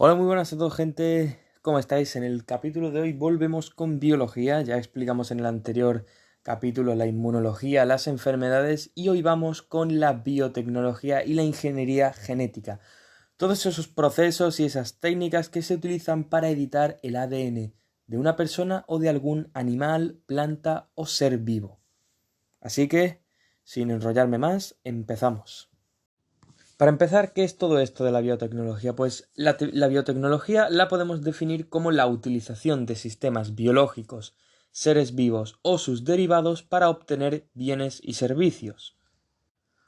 Hola, muy buenas a todos, gente. ¿Cómo estáis? En el capítulo de hoy volvemos con biología. Ya explicamos en el anterior capítulo la inmunología, las enfermedades y hoy vamos con la biotecnología y la ingeniería genética. Todos esos procesos y esas técnicas que se utilizan para editar el ADN de una persona o de algún animal, planta o ser vivo. Así que, sin enrollarme más, empezamos. Para empezar, ¿qué es todo esto de la biotecnología? Pues la biotecnología la podemos definir como la utilización de sistemas biológicos, seres vivos o sus derivados para obtener bienes y servicios.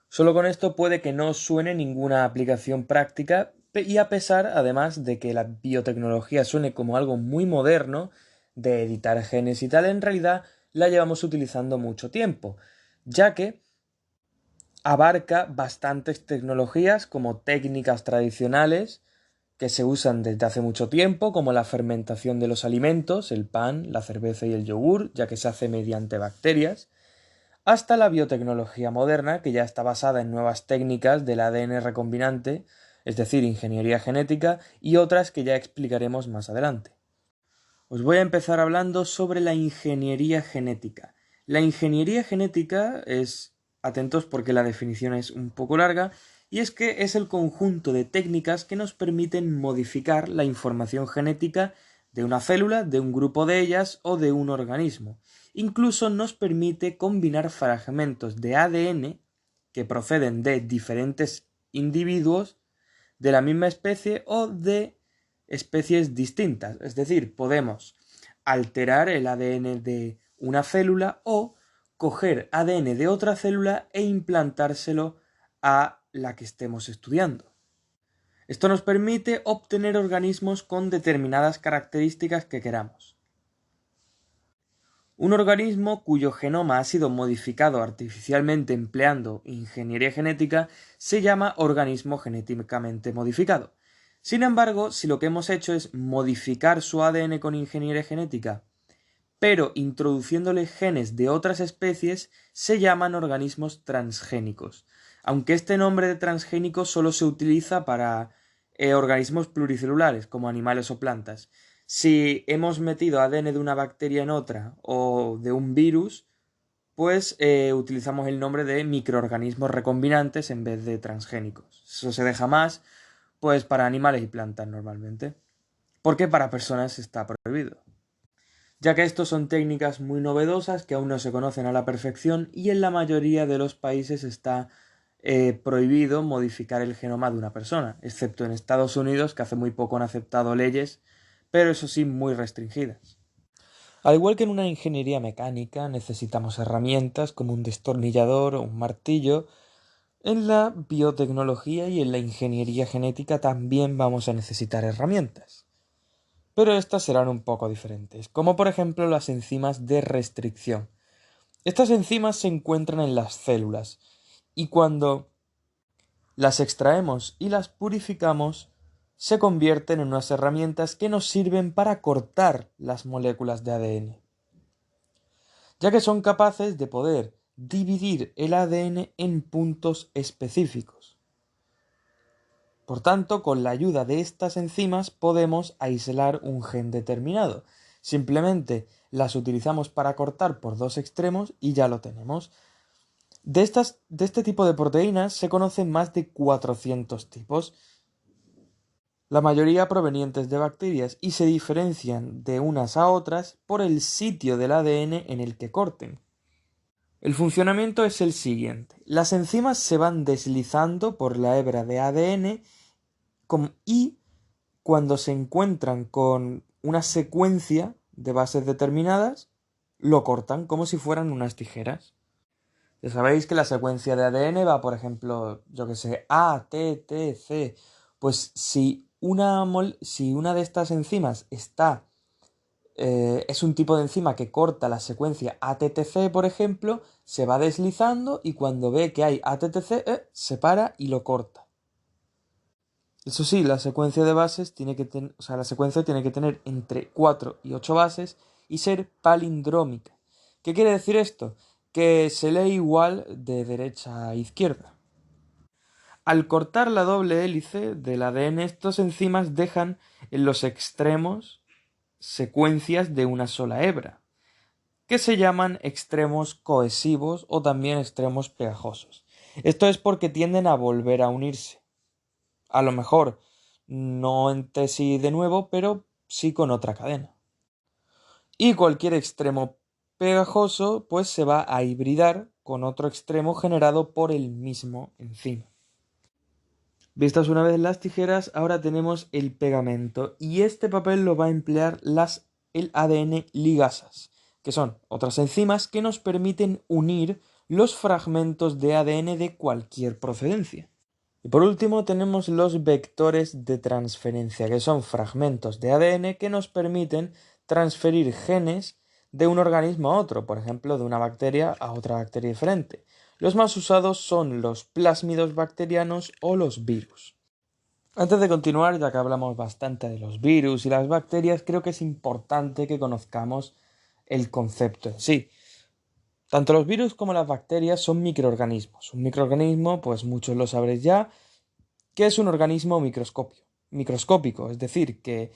Solo con esto puede que no suene ninguna aplicación práctica y a pesar, además, de que la biotecnología suene como algo muy moderno, de editar genes y tal, en realidad la llevamos utilizando mucho tiempo, ya que abarca bastantes tecnologías como técnicas tradicionales que se usan desde hace mucho tiempo, como la fermentación de los alimentos, el pan, la cerveza y el yogur, ya que se hace mediante bacterias, hasta la biotecnología moderna, que ya está basada en nuevas técnicas del ADN recombinante, es decir, ingeniería genética, y otras que ya explicaremos más adelante. Os voy a empezar hablando sobre la ingeniería genética. La ingeniería genética es, atentos porque la definición es un poco larga, y es que es el conjunto de técnicas que nos permiten modificar la información genética de una célula, de un grupo de ellas o de un organismo. Incluso nos permite combinar fragmentos de ADN que proceden de diferentes individuos de la misma especie o de especies distintas. Es decir, podemos alterar el ADN de una célula o coger ADN de otra célula e implantárselo a la que estemos estudiando. Esto nos permite obtener organismos con determinadas características que queramos. Un organismo cuyo genoma ha sido modificado artificialmente empleando ingeniería genética se llama organismo genéticamente modificado. Sin embargo, si lo que hemos hecho es modificar su ADN con ingeniería genética, pero introduciéndole genes de otras especies, se llaman organismos transgénicos. Aunque este nombre de transgénico solo se utiliza para organismos pluricelulares, como animales o plantas. Si hemos metido ADN de una bacteria en otra o de un virus, pues utilizamos el nombre de microorganismos recombinantes en vez de transgénicos. Eso se deja más, pues para animales y plantas normalmente. Porque para personas está prohibido. Ya que estos son técnicas muy novedosas que aún no se conocen a la perfección y en la mayoría de los países está prohibido modificar el genoma de una persona, excepto en Estados Unidos, que hace muy poco han aceptado leyes, pero eso sí muy restringidas. Al igual que en una ingeniería mecánica necesitamos herramientas como un destornillador o un martillo, en la biotecnología y en la ingeniería genética también vamos a necesitar herramientas. Pero estas serán un poco diferentes, como por ejemplo las enzimas de restricción. Estas enzimas se encuentran en las células y cuando las extraemos y las purificamos, se convierten en unas herramientas que nos sirven para cortar las moléculas de ADN, ya que son capaces de poder dividir el ADN en puntos específicos. Por tanto, con la ayuda de estas enzimas podemos aislar un gen determinado. Simplemente las utilizamos para cortar por dos extremos y ya lo tenemos. De este tipo de proteínas se conocen más de 400 tipos, la mayoría provenientes de bacterias y se diferencian de unas a otras por el sitio del ADN en el que corten. El funcionamiento es el siguiente. Las enzimas se van deslizando por la hebra de ADN y cuando se encuentran con una secuencia de bases determinadas, lo cortan como si fueran unas tijeras. Ya sabéis que la secuencia de ADN va, por ejemplo, yo que sé, A, T, T, C. Pues si una de estas enzimas es un tipo de enzima que corta la secuencia ATTC, por ejemplo, se va deslizando y cuando ve que hay ATTC, se para y lo corta. Eso sí, la secuencia de bases la secuencia tiene que tener entre 4 y 8 bases y ser palindrómica. ¿Qué quiere decir esto? Que se lee igual de derecha a izquierda. Al cortar la doble hélice del ADN, estas enzimas dejan en los extremos secuencias de una sola hebra, que se llaman extremos cohesivos o también extremos pegajosos. Esto es porque tienden a volver a unirse. A lo mejor no entre sí de nuevo, pero sí con otra cadena. Y cualquier extremo pegajoso pues se va a hibridar con otro extremo generado por el mismo enzima. Vistas una vez las tijeras, ahora tenemos el pegamento y este papel lo va a emplear el ADN ligasas, que son otras enzimas que nos permiten unir los fragmentos de ADN de cualquier procedencia. Y por último tenemos los vectores de transferencia, que son fragmentos de ADN que nos permiten transferir genes de un organismo a otro, por ejemplo, de una bacteria a otra bacteria diferente. Los más usados son los plásmidos bacterianos o los virus. Antes de continuar, ya que hablamos bastante de los virus y las bacterias, creo que es importante que conozcamos el concepto en sí. Tanto los virus como las bacterias son microorganismos. Un microorganismo, pues muchos lo sabréis ya, que es un organismo microscópico, es decir, que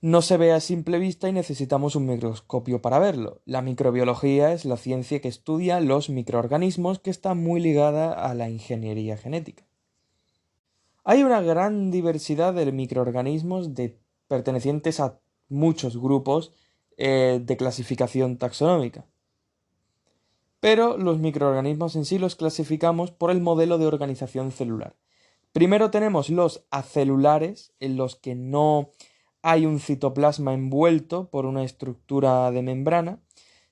no se ve a simple vista y necesitamos un microscopio para verlo. La microbiología es la ciencia que estudia los microorganismos, que está muy ligada a la ingeniería genética. Hay una gran diversidad de microorganismos pertenecientes a muchos grupos de clasificación taxonómica. Pero los microorganismos en sí los clasificamos por el modelo de organización celular. Primero tenemos los acelulares, en los que no hay un citoplasma envuelto por una estructura de membrana,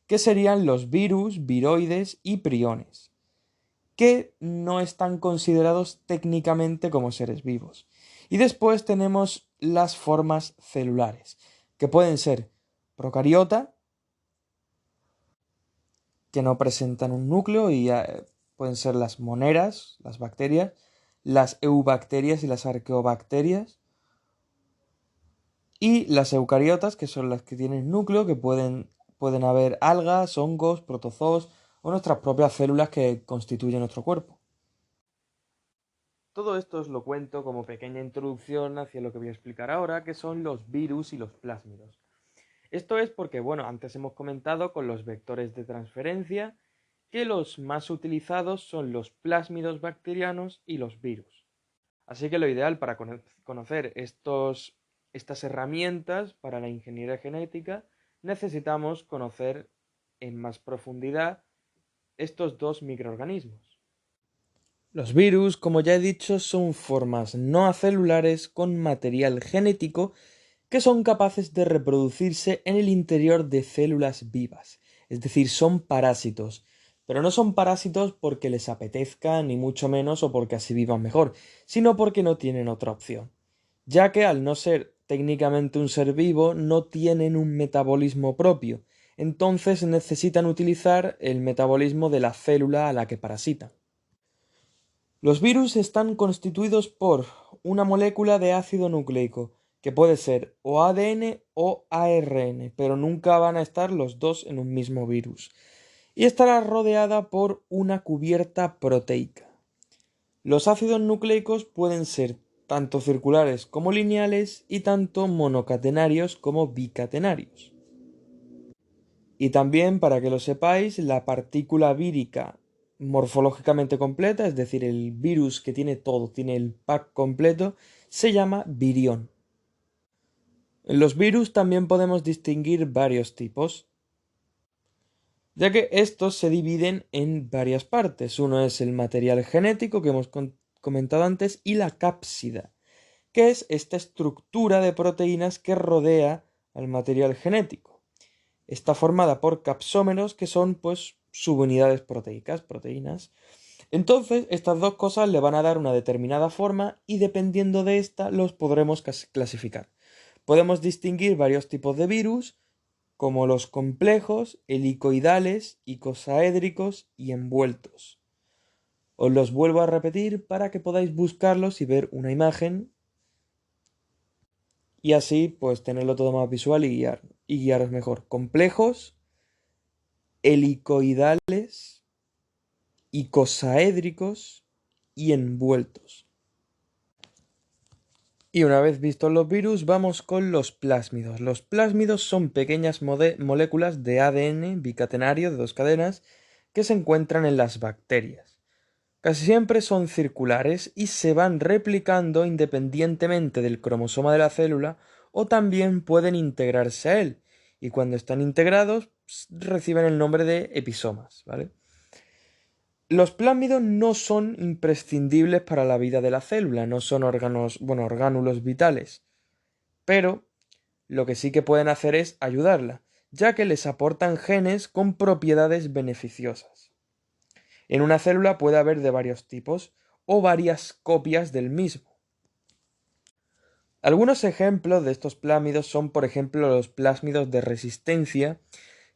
que serían los virus, viroides y priones, que no están considerados técnicamente como seres vivos. Y después tenemos las formas celulares, que pueden ser procariota, que no presentan un núcleo y pueden ser las moneras, las bacterias, las eubacterias y las arqueobacterias, y las eucariotas, que son las que tienen núcleo, que pueden haber algas, hongos, protozoos o nuestras propias células que constituyen nuestro cuerpo. Todo esto os lo cuento como pequeña introducción hacia lo que voy a explicar ahora, que son los virus y los plásmidos. Esto es porque, bueno, antes hemos comentado con los vectores de transferencia que los más utilizados son los plásmidos bacterianos y los virus. Así que lo ideal para conocer estas herramientas para la ingeniería genética, necesitamos conocer en más profundidad estos dos microorganismos. Los virus, como ya he dicho, son formas no acelulares con material genético que son capaces de reproducirse en el interior de células vivas, es decir, son parásitos, pero no son parásitos porque les apetezca, ni mucho menos, o porque así vivan mejor, sino porque no tienen otra opción, ya que al no ser técnicamente un ser vivo, no tienen un metabolismo propio, entonces necesitan utilizar el metabolismo de la célula a la que parasitan. Los virus están constituidos por una molécula de ácido nucleico, que puede ser o ADN o ARN, pero nunca van a estar los dos en un mismo virus, y estará rodeada por una cubierta proteica. Los ácidos nucleicos pueden ser tanto circulares como lineales y tanto monocatenarios como bicatenarios. Y también, para que lo sepáis, la partícula vírica morfológicamente completa, es decir, el virus que tiene todo, tiene el pack completo, se llama virión. En los virus también podemos distinguir varios tipos, ya que estos se dividen en varias partes. Uno es el material genético que hemos comentado antes y la cápsida, que es esta estructura de proteínas que rodea al material genético. Está formada por capsómeros, que son pues subunidades proteicas, proteínas. Entonces, estas dos cosas le van a dar una determinada forma y dependiendo de esta los podremos clasificar. Podemos distinguir varios tipos de virus, como los complejos, helicoidales, icosaédricos y envueltos. Os los vuelvo a repetir para que podáis buscarlos y ver una imagen y así pues tenerlo todo más visual y guiaros mejor. Complejos, helicoidales, icosaédricos y envueltos. Y una vez vistos los virus, vamos con los plásmidos. Los plásmidos son pequeñas moléculas de ADN bicatenario de 2 cadenas que se encuentran en las bacterias. Casi siempre son circulares y se van replicando independientemente del cromosoma de la célula o también pueden integrarse a él. Y cuando están integrados reciben el nombre de episomas, ¿vale? Los plásmidos no son imprescindibles para la vida de la célula, no son orgánulos vitales, pero lo que sí que pueden hacer es ayudarla, ya que les aportan genes con propiedades beneficiosas. En una célula puede haber de varios tipos o varias copias del mismo. Algunos ejemplos de estos plásmidos son, por ejemplo, los plásmidos de resistencia,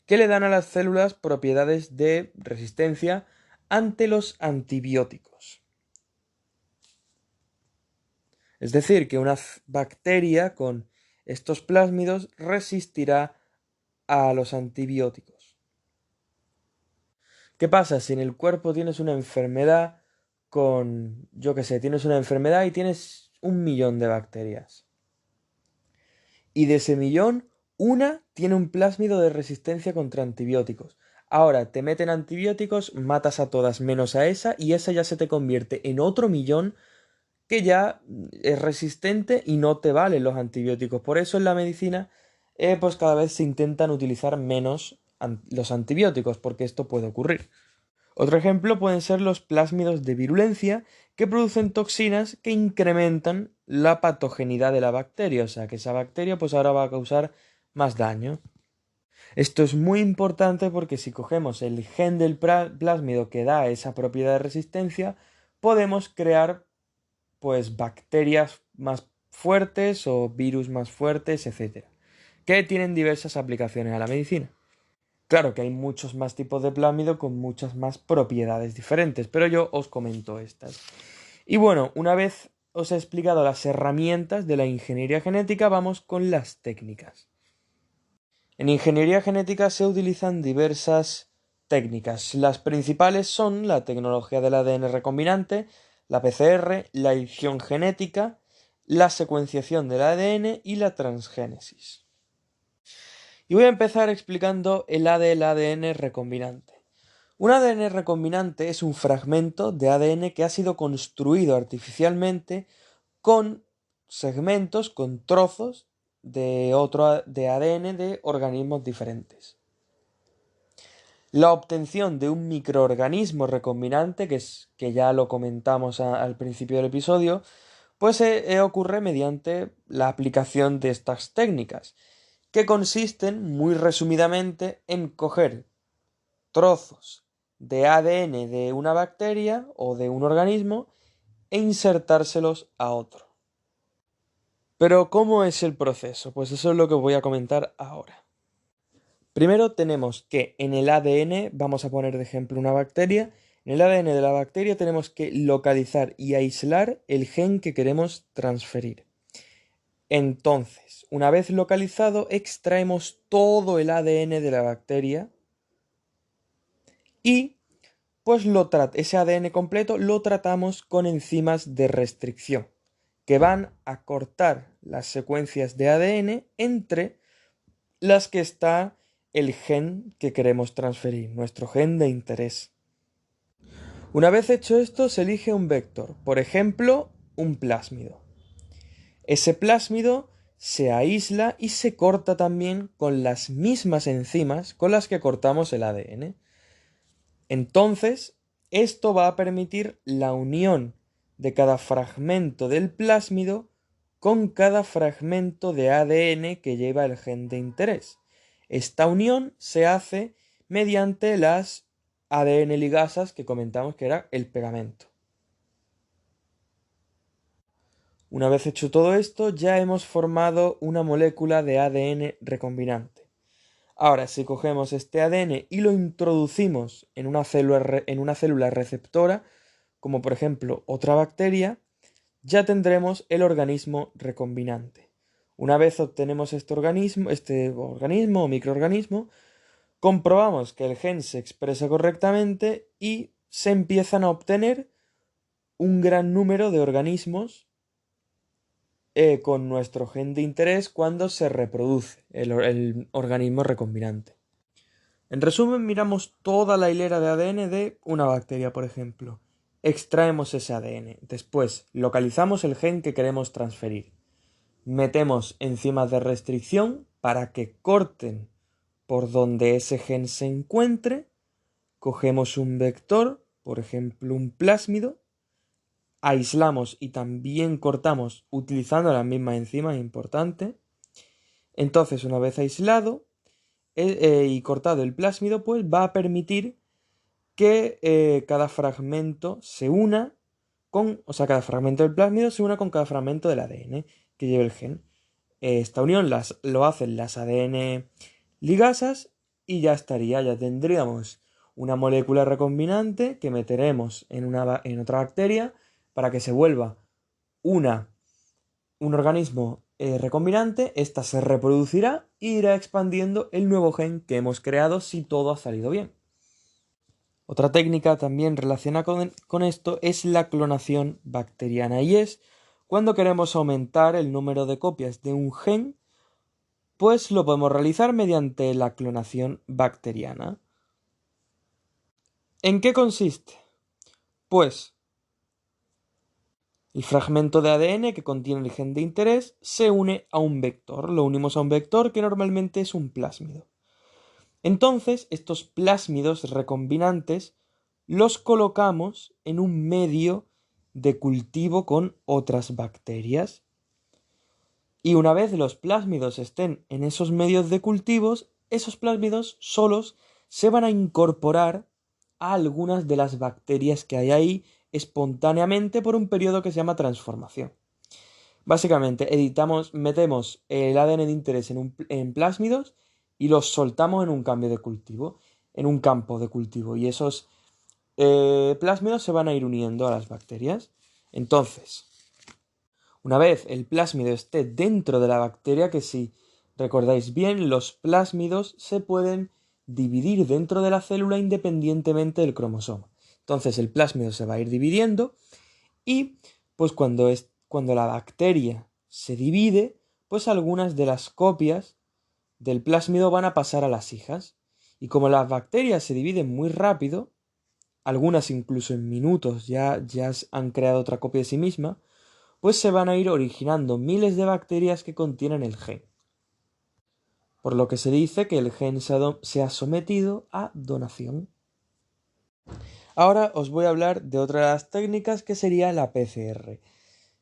que le dan a las células propiedades de resistencia ante los antibióticos. Es decir, que una bacteria con estos plásmidos resistirá a los antibióticos. ¿Qué pasa si en el cuerpo tienes una enfermedad tienes una enfermedad y tienes 1.000.000 de bacterias? Y de ese millón, una tiene un plásmido de resistencia contra antibióticos. Ahora te meten antibióticos, matas a todas menos a esa y esa ya se te convierte en otro millón que ya es resistente y no te valen los antibióticos. Por eso en la medicina pues cada vez se intentan utilizar menos los antibióticos porque esto puede ocurrir. Otro ejemplo pueden ser los plásmidos de virulencia que producen toxinas que incrementan la patogenidad de la bacteria, o sea que esa bacteria pues ahora va a causar más daño. Esto es muy importante porque si cogemos el gen del plásmido que da esa propiedad de resistencia, podemos crear pues bacterias más fuertes o virus más fuertes, etcétera, que tienen diversas aplicaciones a la medicina. Claro que hay muchos más tipos de plásmido con muchas más propiedades diferentes, pero yo os comento estas. Y bueno, una vez os he explicado las herramientas de la ingeniería genética, vamos con las técnicas. En ingeniería genética se utilizan diversas técnicas. Las principales son la tecnología del ADN recombinante, la PCR, la edición genética, la secuenciación del ADN y la transgénesis. Y voy a empezar explicando el ADN recombinante. Un ADN recombinante es un fragmento de ADN que ha sido construido artificialmente con segmentos, con trozos de ADN de organismos diferentes. La obtención de un microorganismo recombinante, que ya lo comentamos al principio del episodio, pues ocurre mediante la aplicación de estas técnicas, que consisten muy resumidamente en coger trozos de ADN de una bacteria o de un organismo e insertárselos a otro. Pero ¿cómo es el proceso? Pues eso es lo que voy a comentar ahora. Primero tenemos que en el ADN, vamos a poner de ejemplo una bacteria, en el ADN de la bacteria tenemos que localizar y aislar el gen que queremos transferir. Entonces, una vez localizado, extraemos todo el ADN de la bacteria y pues ese ADN completo lo tratamos con enzimas de restricción, que van a cortar las secuencias de ADN entre las que está el gen que queremos transferir, nuestro gen de interés. Una vez hecho esto, se elige un vector, por ejemplo, un plásmido. Ese plásmido se aísla y se corta también con las mismas enzimas con las que cortamos el ADN. Entonces, esto va a permitir la unión de cada fragmento del plásmido con cada fragmento de ADN que lleva el gen de interés. Esta unión se hace mediante las ADN ligasas que comentamos que era el pegamento. Una vez hecho todo esto, ya hemos formado una molécula de ADN recombinante. Ahora, si cogemos este ADN y lo introducimos en una célula receptora, como por ejemplo otra bacteria, ya tendremos el organismo recombinante. Una vez obtenemos este organismo o microorganismo, comprobamos que el gen se expresa correctamente y se empiezan a obtener un gran número de organismos con nuestro gen de interés cuando se reproduce el organismo recombinante. En resumen, miramos toda la hilera de ADN de una bacteria, por ejemplo. Extraemos ese ADN. Después, localizamos el gen que queremos transferir. Metemos enzimas de restricción para que corten por donde ese gen se encuentre. Cogemos un vector, por ejemplo un plásmido, aislamos y también cortamos utilizando las mismas enzimas, importante. Entonces, una vez aislado y cortado el plásmido, pues va a permitir que cada fragmento se una cada fragmento del plásmido se una con cada fragmento del ADN que lleva el gen. Esta unión lo hacen las ADN ligasas y ya estaría, ya tendríamos una molécula recombinante que meteremos en otra bacteria para que se vuelva un organismo recombinante. Esta se reproducirá e irá expandiendo el nuevo gen que hemos creado si todo ha salido bien. Otra técnica también relacionada con esto es la clonación bacteriana, y es cuando queremos aumentar el número de copias de un gen, pues lo podemos realizar mediante la clonación bacteriana. ¿En qué consiste? Pues el fragmento de ADN que contiene el gen de interés se une a un vector. Lo unimos a un vector que normalmente es un plásmido. Entonces, estos plásmidos recombinantes los colocamos en un medio de cultivo con otras bacterias. Y una vez los plásmidos estén en esos medios de cultivos, esos plásmidos solos se van a incorporar a algunas de las bacterias que hay ahí espontáneamente por un periodo que se llama transformación. Básicamente, metemos el ADN de interés en plásmidos y los soltamos en un campo de cultivo. Y esos plásmidos se van a ir uniendo a las bacterias. Entonces, una vez el plásmido esté dentro de la bacteria, que si recordáis bien, los plásmidos se pueden dividir dentro de la célula independientemente del cromosoma. Entonces el plásmido se va a ir dividiendo y pues cuando la bacteria se divide, pues algunas de las copias del plásmido van a pasar a las hijas. Y como las bacterias se dividen muy rápido, algunas incluso en minutos ya han creado otra copia de sí misma, pues se van a ir originando miles de bacterias que contienen el gen. Por lo que se dice que el gen se ha sometido a donación. Ahora os voy a hablar de otra de las técnicas, que sería la PCR,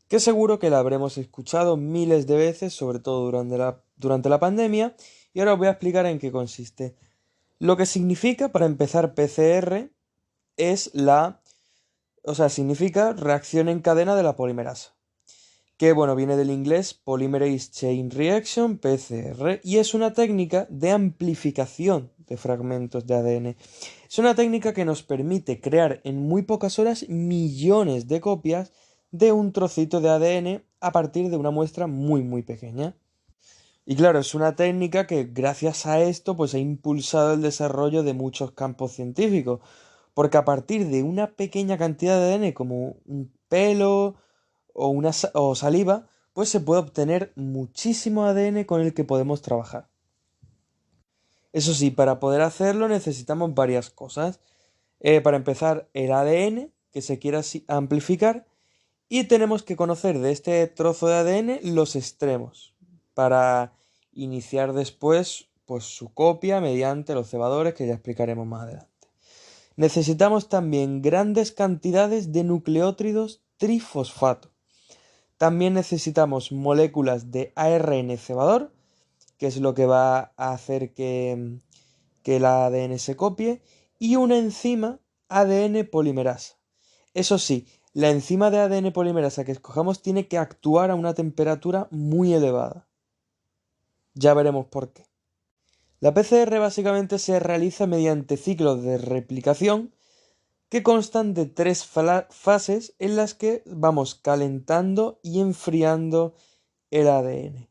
que seguro que la habremos escuchado miles de veces, sobre todo durante la pandemia, y ahora os voy a explicar en qué consiste. Lo que significa, para empezar, PCR es significa reacción en cadena de la polimerasa, que viene del inglés Polymerase Chain Reaction, PCR, y es una técnica de amplificación de fragmentos de ADN. Es una técnica que nos permite crear en muy pocas horas millones de copias de un trocito de ADN a partir de una muestra muy muy pequeña. Y claro, es una técnica que gracias a esto pues ha impulsado el desarrollo de muchos campos científicos, porque a partir de una pequeña cantidad de ADN como un pelo o saliva, pues se puede obtener muchísimo ADN con el que podemos trabajar. Eso sí, para poder hacerlo necesitamos varias cosas. Para empezar, el ADN que se quiera amplificar, y tenemos que conocer de este trozo de ADN los extremos para iniciar después pues su copia mediante los cebadores, que ya explicaremos más adelante. Necesitamos también grandes cantidades de nucleótidos trifosfato. También necesitamos moléculas de ARN cebador, que es lo que va a hacer que el ADN se copie, y una enzima ADN polimerasa. Eso sí, la enzima de ADN polimerasa que escojamos tiene que actuar a una temperatura muy elevada. Ya veremos por qué. La PCR básicamente se realiza mediante ciclos de replicación que constan de 3 fases en las que vamos calentando y enfriando el ADN.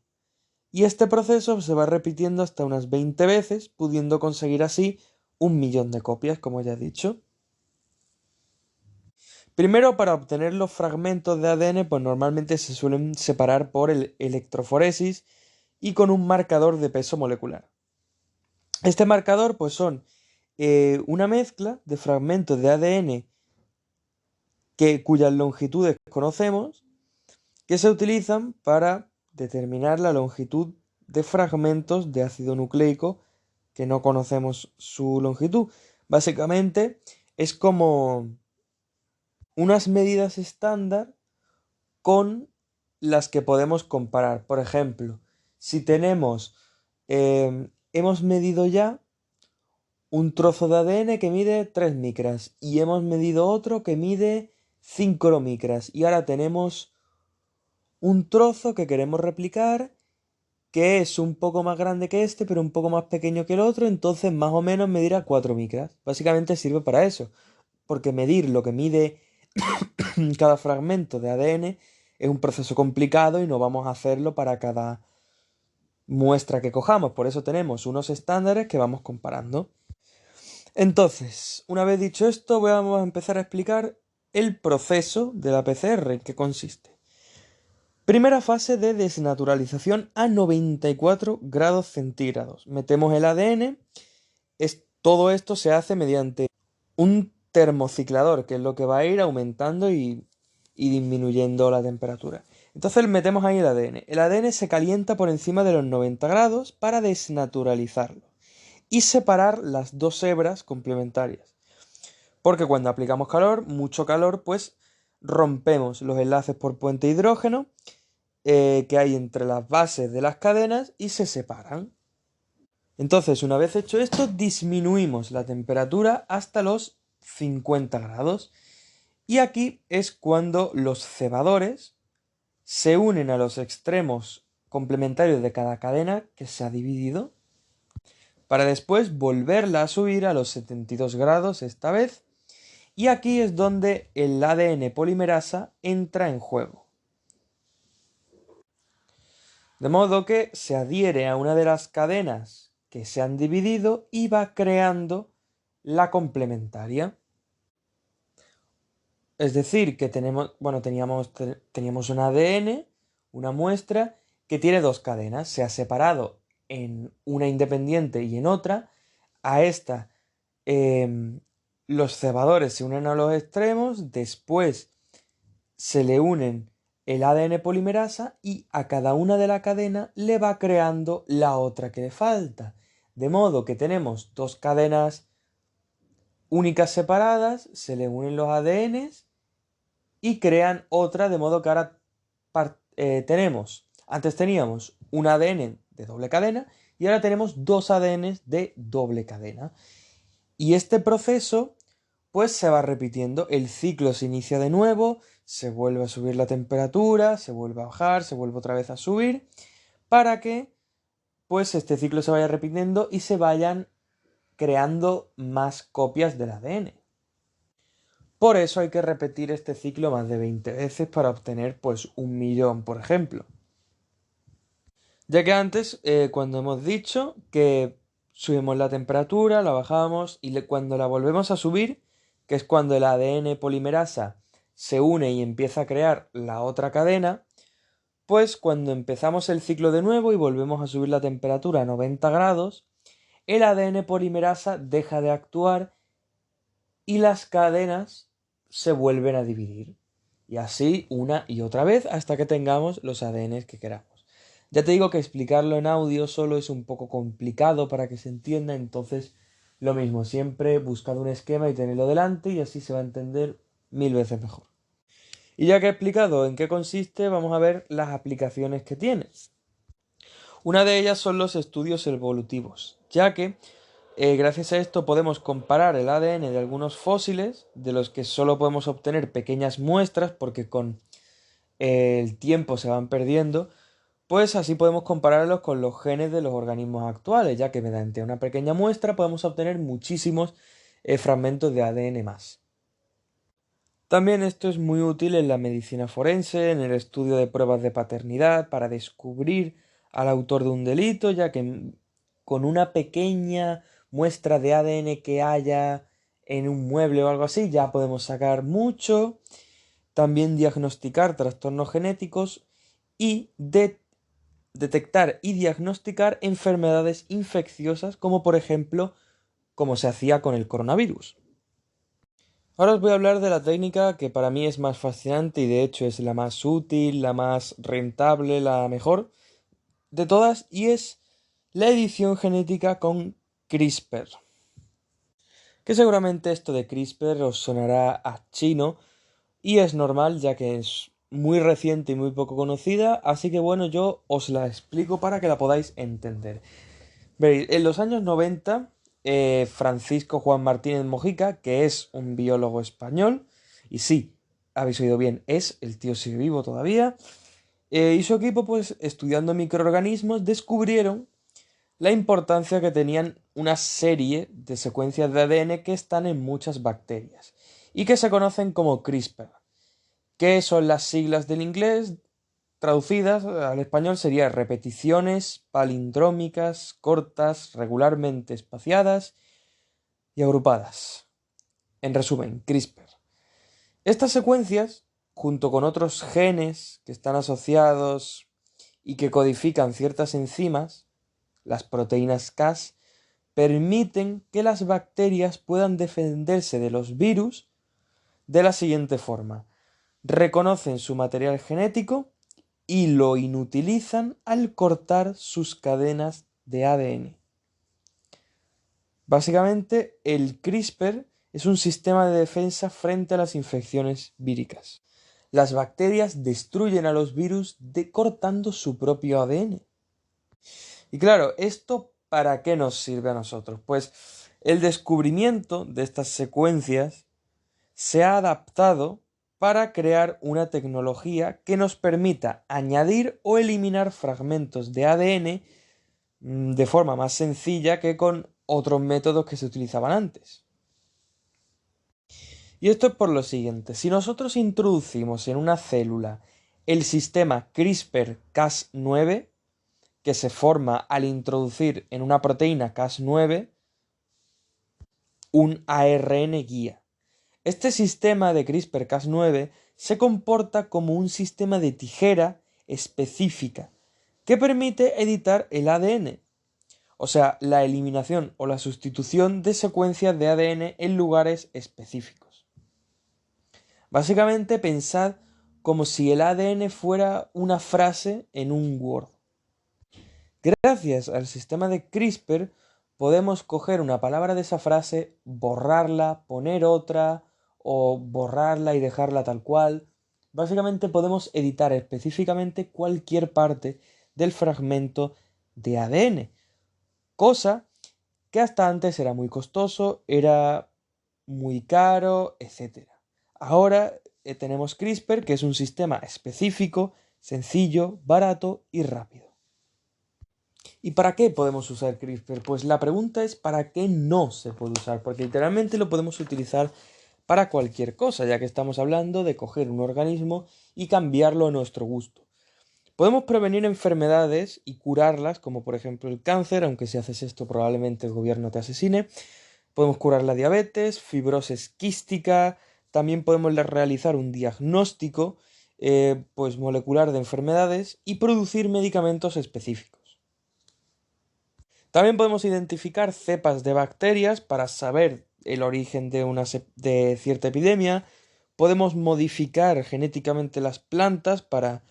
Y este proceso se va repitiendo hasta unas 20 veces, pudiendo conseguir así 1 millón de copias, como ya he dicho. Primero, para obtener los fragmentos de ADN, pues normalmente se suelen separar por electroforesis y con un marcador de peso molecular. Este marcador, pues son una mezcla de fragmentos de ADN cuyas longitudes conocemos, que se utilizan para determinar la longitud de fragmentos de ácido nucleico que no conocemos su longitud. Básicamente es como unas medidas estándar con las que podemos comparar. Por ejemplo, si hemos medido ya un trozo de ADN que mide 3 micras y hemos medido otro que mide 5 micras y ahora tenemos un trozo que queremos replicar que es un poco más grande que este pero un poco más pequeño que el otro, entonces más o menos medirá 4 micras. Básicamente sirve para eso, porque medir lo que mide cada fragmento de ADN es un proceso complicado y no vamos a hacerlo para cada muestra que cojamos, por eso tenemos unos estándares que vamos comparando. Entonces, una vez dicho esto, vamos a empezar a explicar el proceso de la PCR, en qué consiste. Primera fase de desnaturalización a 94 grados centígrados. Metemos el ADN, todo esto se hace mediante un termociclador, que es lo que va a ir aumentando y disminuyendo la temperatura. Entonces metemos ahí el ADN. El ADN se calienta por encima de los 90 grados para desnaturalizarlo y separar las dos hebras complementarias. Porque cuando aplicamos calor, mucho calor, pues rompemos los enlaces por puente hidrógeno que hay entre las bases de las cadenas y se separan. Entonces, una vez hecho esto, disminuimos la temperatura hasta los 50 grados. Y aquí es cuando los cebadores se unen a los extremos complementarios de cada cadena que se ha dividido, para después volverla a subir a los 72 grados esta vez. Y aquí es donde el ADN polimerasa entra en juego. De modo que se adhiere a una de las cadenas que se han dividido y va creando la complementaria. Es decir, que teníamos un ADN, una muestra, que tiene dos cadenas. Se ha separado en una independiente y en otra. A esta los cebadores se unen a los extremos, después se le unen el ADN polimerasa y a cada una de la cadena le va creando la otra que le falta. De modo que tenemos dos cadenas únicas separadas, se le unen los ADNs y crean otra, de modo que ahora antes teníamos un ADN de doble cadena y ahora tenemos dos ADNs de doble cadena. Y este proceso pues se va repitiendo, el ciclo se inicia de nuevo, se vuelve a subir la temperatura, se vuelve a bajar, se vuelve otra vez a subir, para que pues este ciclo se vaya repitiendo y se vayan creando más copias del ADN. Por eso hay que repetir este ciclo más de 20 veces para obtener pues 1.000.000, por ejemplo. Ya que antes, cuando hemos dicho que subimos la temperatura, la bajamos y cuando la volvemos a subir, que es cuando el ADN polimerasa se une y empieza a crear la otra cadena, pues cuando empezamos el ciclo de nuevo y volvemos a subir la temperatura a 90 grados, el ADN polimerasa deja de actuar y las cadenas se vuelven a dividir. Y así una y otra vez hasta que tengamos los ADNs que queramos. Ya te digo que explicarlo en audio solo es un poco complicado para que se entienda, entonces lo mismo, siempre buscar un esquema y tenerlo delante y así se va a entender 1000 veces mejor. Y ya que he explicado en qué consiste, vamos a ver las aplicaciones que tiene. Una de ellas son los estudios evolutivos, ya que gracias a esto podemos comparar el ADN de algunos fósiles, de los que solo podemos obtener pequeñas muestras porque con el tiempo se van perdiendo, pues así podemos compararlos con los genes de los organismos actuales, ya que mediante una pequeña muestra podemos obtener muchísimos fragmentos de ADN más. También esto es muy útil en la medicina forense, en el estudio de pruebas de paternidad, para descubrir al autor de un delito, ya que con una pequeña muestra de ADN que haya en un mueble o algo así, ya podemos sacar mucho. También diagnosticar trastornos genéticos y detectar y diagnosticar enfermedades infecciosas, como por ejemplo, como se hacía con el coronavirus. Ahora os voy a hablar de la técnica que para mí es más fascinante y de hecho es la más útil, la más rentable, la mejor de todas, y es la edición genética con CRISPR. Que seguramente esto de CRISPR os sonará a chino y es normal ya que es muy reciente y muy poco conocida, así que bueno, yo os la explico para que la podáis entender. Veréis, en los años 90, Francisco Juan Martínez Mojica, que es un biólogo español, y sí, habéis oído bien, el tío sigue vivo todavía, y su equipo, pues estudiando microorganismos, descubrieron la importancia que tenían una serie de secuencias de ADN que están en muchas bacterias y que se conocen como CRISPR, que son las siglas del inglés traducidas al español sería repeticiones palindrómicas cortas, regularmente espaciadas y agrupadas. En resumen, CRISPR. Estas secuencias, junto con otros genes que están asociados y que codifican ciertas enzimas, las proteínas Cas, permiten que las bacterias puedan defenderse de los virus de la siguiente forma. Reconocen su material genético y lo inutilizan al cortar sus cadenas de ADN. Básicamente, el CRISPR es un sistema de defensa frente a las infecciones víricas. Las bacterias destruyen a los virus cortando su propio ADN. Y claro, ¿esto para qué nos sirve a nosotros? Pues el descubrimiento de estas secuencias se ha adaptado para crear una tecnología que nos permita añadir o eliminar fragmentos de ADN de forma más sencilla que con otros métodos que se utilizaban antes. Y esto es por lo siguiente, si nosotros introducimos en una célula el sistema CRISPR-Cas9, que se forma al introducir en una proteína Cas9 un ARN guía. Este sistema de CRISPR-Cas9 se comporta como un sistema de tijera específica que permite editar el ADN, o sea, la eliminación o la sustitución de secuencias de ADN en lugares específicos. Básicamente pensad como si el ADN fuera una frase en un Word. Gracias al sistema de CRISPR podemos coger una palabra de esa frase, borrarla, poner otra o borrarla y dejarla tal cual. Básicamente podemos editar específicamente cualquier parte del fragmento de ADN, cosa que hasta antes era muy costoso, era muy caro, etc. Ahora tenemos CRISPR, que es un sistema específico, sencillo, barato y rápido. ¿Y para qué podemos usar CRISPR? Pues la pregunta es ¿para qué no se puede usar? Porque literalmente lo podemos utilizar para cualquier cosa, ya que estamos hablando de coger un organismo y cambiarlo a nuestro gusto. Podemos prevenir enfermedades y curarlas, como por ejemplo el cáncer, aunque si haces esto probablemente el gobierno te asesine. Podemos curar la diabetes, fibrosis quística, también podemos realizar un diagnóstico pues molecular de enfermedades y producir medicamentos específicos. También podemos identificar cepas de bacterias para saber el origen de cierta epidemia. Podemos modificar genéticamente las plantas para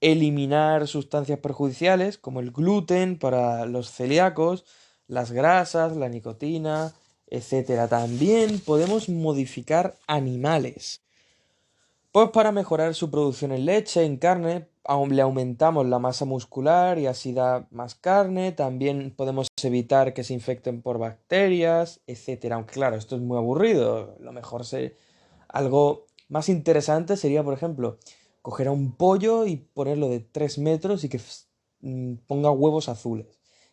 eliminar sustancias perjudiciales como el gluten para los celíacos, las grasas, la nicotina, etc. También podemos modificar animales. Pues para mejorar su producción en leche, en carne, aún le aumentamos la masa muscular y así da más carne. También podemos evitar que se infecten por bacterias, etcétera. Aunque claro, esto es muy aburrido. Lo mejor algo más interesante sería, por ejemplo, coger a un pollo y ponerlo de 3 metros y que ponga huevos azules.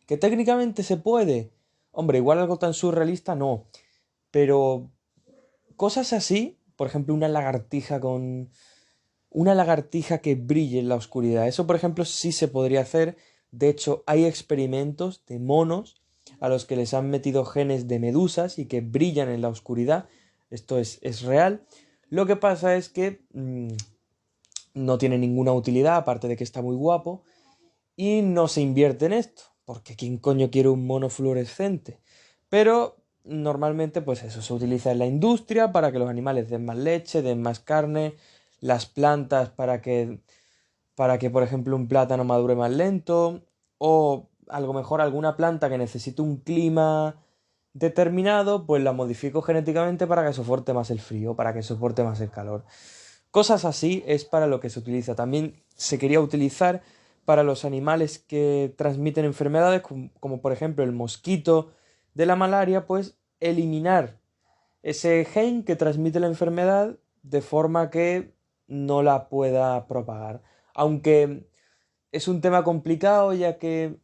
Que técnicamente se puede. Hombre, igual algo tan surrealista no. Pero cosas así, por ejemplo, una lagartija que brille en la oscuridad. Eso, por ejemplo, sí se podría hacer. De hecho, hay experimentos de monos a los que les han metido genes de medusas y que brillan en la oscuridad. Esto es real. Lo que pasa es que no tiene ninguna utilidad, aparte de que está muy guapo, y no se invierte en esto, porque ¿quién coño quiere un mono fluorescente? Pero normalmente pues eso se utiliza en la industria para que los animales den más leche, den más carne, las plantas para que por ejemplo un plátano madure más lento, o algo mejor alguna planta que necesite un clima determinado, pues la modifico genéticamente para que soporte más el frío, para que soporte más el calor. Cosas así es para lo que se utiliza. También se quería utilizar para los animales que transmiten enfermedades, como por ejemplo el mosquito de la malaria, pues eliminar ese gen que transmite la enfermedad de forma que no la pueda propagar. Aunque es un tema complicado, ya que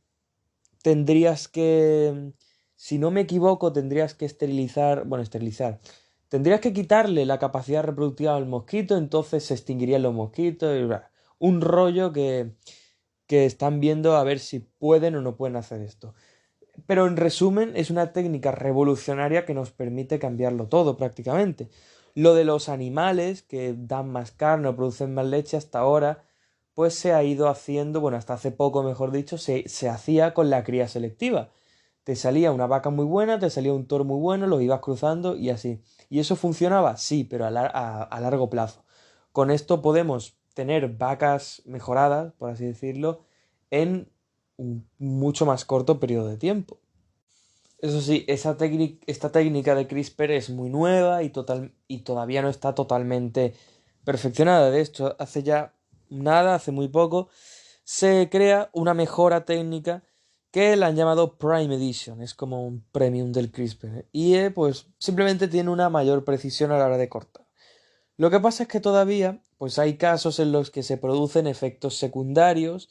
tendrías que, si no me equivoco, tendrías que esterilizar. Tendrías que quitarle la capacidad reproductiva al mosquito, entonces se extinguirían los mosquitos y bla. Un rollo que están viendo a ver si pueden o no pueden hacer esto. Pero en resumen, es una técnica revolucionaria que nos permite cambiarlo todo prácticamente. Lo de los animales que dan más carne o producen más leche hasta ahora, pues se ha ido haciendo, bueno, hasta hace poco, mejor dicho, se hacía con la cría selectiva. Te salía una vaca muy buena, te salía un toro muy bueno, los ibas cruzando y así. ¿Y eso funcionaba? Sí, pero a largo plazo. Con esto podemos tener vacas mejoradas, por así decirlo, en un mucho más corto periodo de tiempo. Eso sí, esta técnica de CRISPR es muy nueva y todavía no está totalmente perfeccionada. De hecho, hace muy poco, se crea una mejora técnica que la han llamado Prime Edition. Es como un premium del CRISPR. Y pues simplemente tiene una mayor precisión a la hora de cortar. Lo que pasa es que todavía pues hay casos en los que se producen efectos secundarios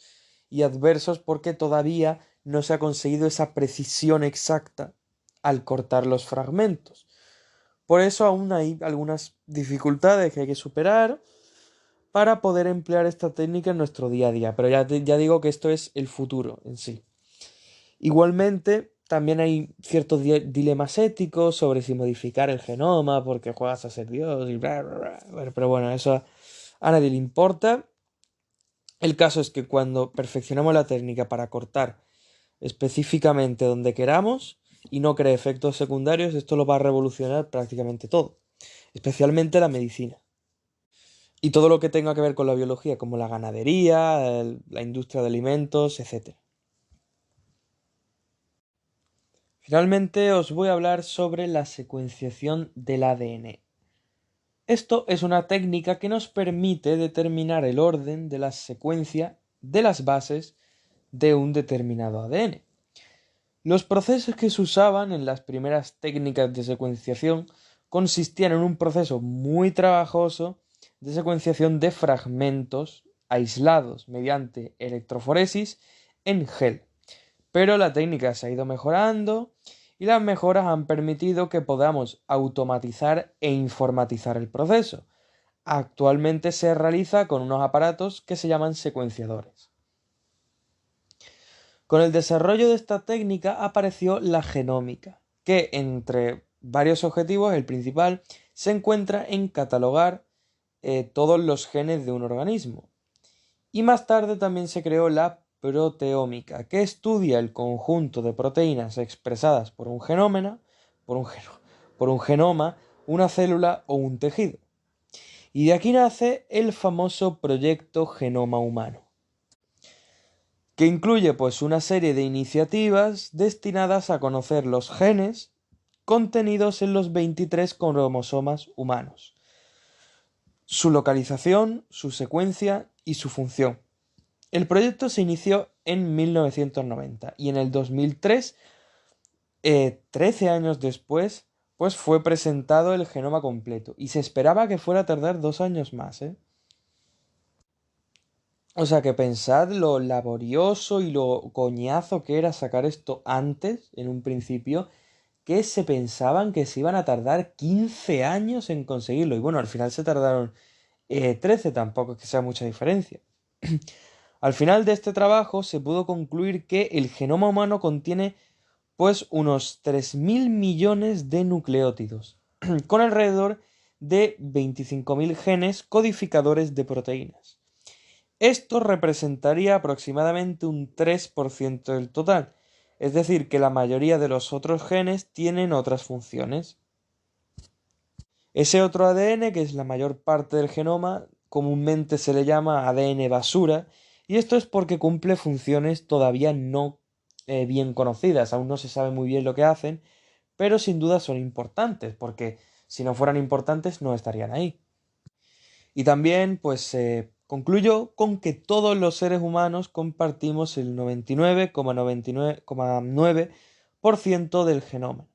y adversos porque todavía no se ha conseguido esa precisión exacta al cortar los fragmentos. Por eso aún hay algunas dificultades que hay que superar para poder emplear esta técnica en nuestro día a día. Pero ya digo que esto es el futuro en sí. Igualmente, también hay ciertos dilemas éticos sobre si modificar el genoma porque juegas a ser Dios y bla, bla, bla. Bueno, pero bueno, eso a nadie le importa. El caso es que cuando perfeccionamos la técnica para cortar específicamente donde queramos y no cree efectos secundarios, esto lo va a revolucionar prácticamente todo, especialmente la medicina. Y todo lo que tenga que ver con la biología, como la ganadería, la industria de alimentos, etc. Finalmente os voy a hablar sobre la secuenciación del ADN. Esto es una técnica que nos permite determinar el orden de la secuencia de las bases de un determinado ADN. Los procesos que se usaban en las primeras técnicas de secuenciación consistían en un proceso muy trabajoso de secuenciación de fragmentos aislados mediante electroforesis en gel. Pero la técnica se ha ido mejorando y las mejoras han permitido que podamos automatizar e informatizar el proceso. Actualmente se realiza con unos aparatos que se llaman secuenciadores. Con el desarrollo de esta técnica apareció la genómica, que entre varios objetivos, el principal se encuentra en catalogar todos los genes de un organismo. Y más tarde también se creó la proteómica, que estudia el conjunto de proteínas expresadas por un por un genoma, una célula o un tejido. Y de aquí nace el famoso proyecto Genoma Humano, que incluye pues una serie de iniciativas destinadas a conocer los genes contenidos en los 23 cromosomas humanos, su localización, su secuencia y su función. El proyecto se inició en 1990 y en el 2003, 13 años después, pues fue presentado el genoma completo y se esperaba que fuera a tardar 2 años más, ¿eh? O sea que pensad lo laborioso y lo coñazo que era sacar esto antes, en un principio, que se pensaban que se iban a tardar 15 años en conseguirlo. Y bueno, al final se tardaron 13, tampoco es que sea mucha diferencia. Al final de este trabajo se pudo concluir que el genoma humano contiene pues unos 3.000 millones de nucleótidos, con alrededor de 25.000 genes codificadores de proteínas. Esto representaría aproximadamente un 3% del total, es decir, que la mayoría de los otros genes tienen otras funciones. Ese otro ADN, que es la mayor parte del genoma, comúnmente se le llama ADN basura, y esto es porque cumple funciones todavía no bien conocidas, aún no se sabe muy bien lo que hacen, pero sin duda son importantes, porque si no fueran importantes no estarían ahí. Y también, pues, concluyo con que todos los seres humanos compartimos el 99,99,9% del genoma.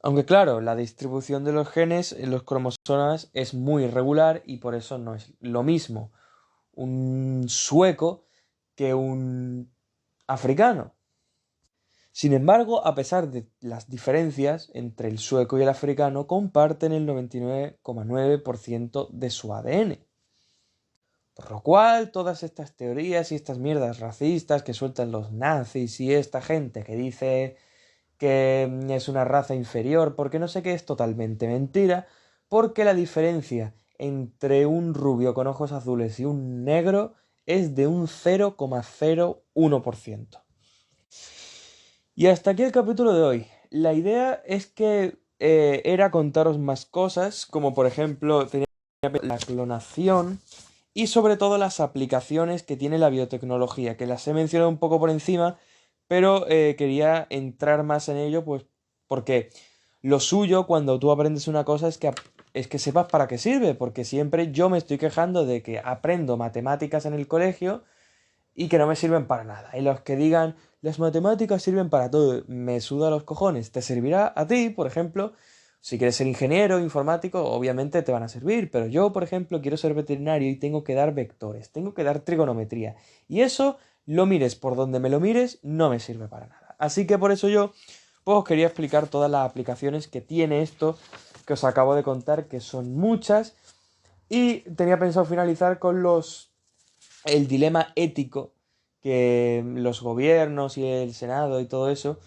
Aunque claro, la distribución de los genes en los cromosomas es muy irregular y por eso no es lo mismo un sueco que un africano. Sin embargo, a pesar de las diferencias entre el sueco y el africano, comparten el 99,9% de su ADN. Por lo cual, todas estas teorías y estas mierdas racistas que sueltan los nazis y esta gente que dice que es una raza inferior, porque no sé qué, es totalmente mentira, porque la diferencia entre un rubio con ojos azules y un negro es de un 0,01%. Y hasta aquí el capítulo de hoy. La idea es que era contaros más cosas, como por ejemplo tenía la clonación y sobre todo las aplicaciones que tiene la biotecnología, que las he mencionado un poco por encima, pero quería entrar más en ello, pues porque lo suyo cuando tú aprendes una cosa es que sepas para qué sirve, porque siempre yo me estoy quejando de que aprendo matemáticas en el colegio y que no me sirven para nada. Y los que digan, las matemáticas sirven para todo, me suda los cojones. Te servirá a ti, por ejemplo, si quieres ser ingeniero, informático, obviamente te van a servir, pero yo, por ejemplo, quiero ser veterinario y tengo que dar vectores, tengo que dar trigonometría. Y eso, lo mires por donde me lo mires, no me sirve para nada. Así que por eso yo, pues os quería explicar todas las aplicaciones que tiene esto que os acabo de contar, que son muchas. Y tenía pensado finalizar con el dilema ético que los gobiernos y el Senado y todo eso,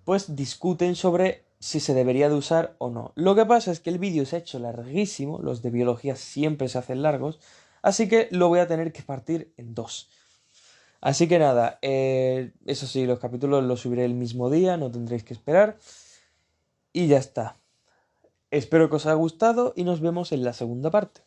pues discuten sobre si se debería de usar o no. Lo que pasa es que el vídeo se ha hecho larguísimo, los de biología siempre se hacen largos, así que lo voy a tener que partir en dos. Así que nada, eso sí, los capítulos los subiré el mismo día, no tendréis que esperar. Y ya está. Espero que os haya gustado y nos vemos en la segunda parte.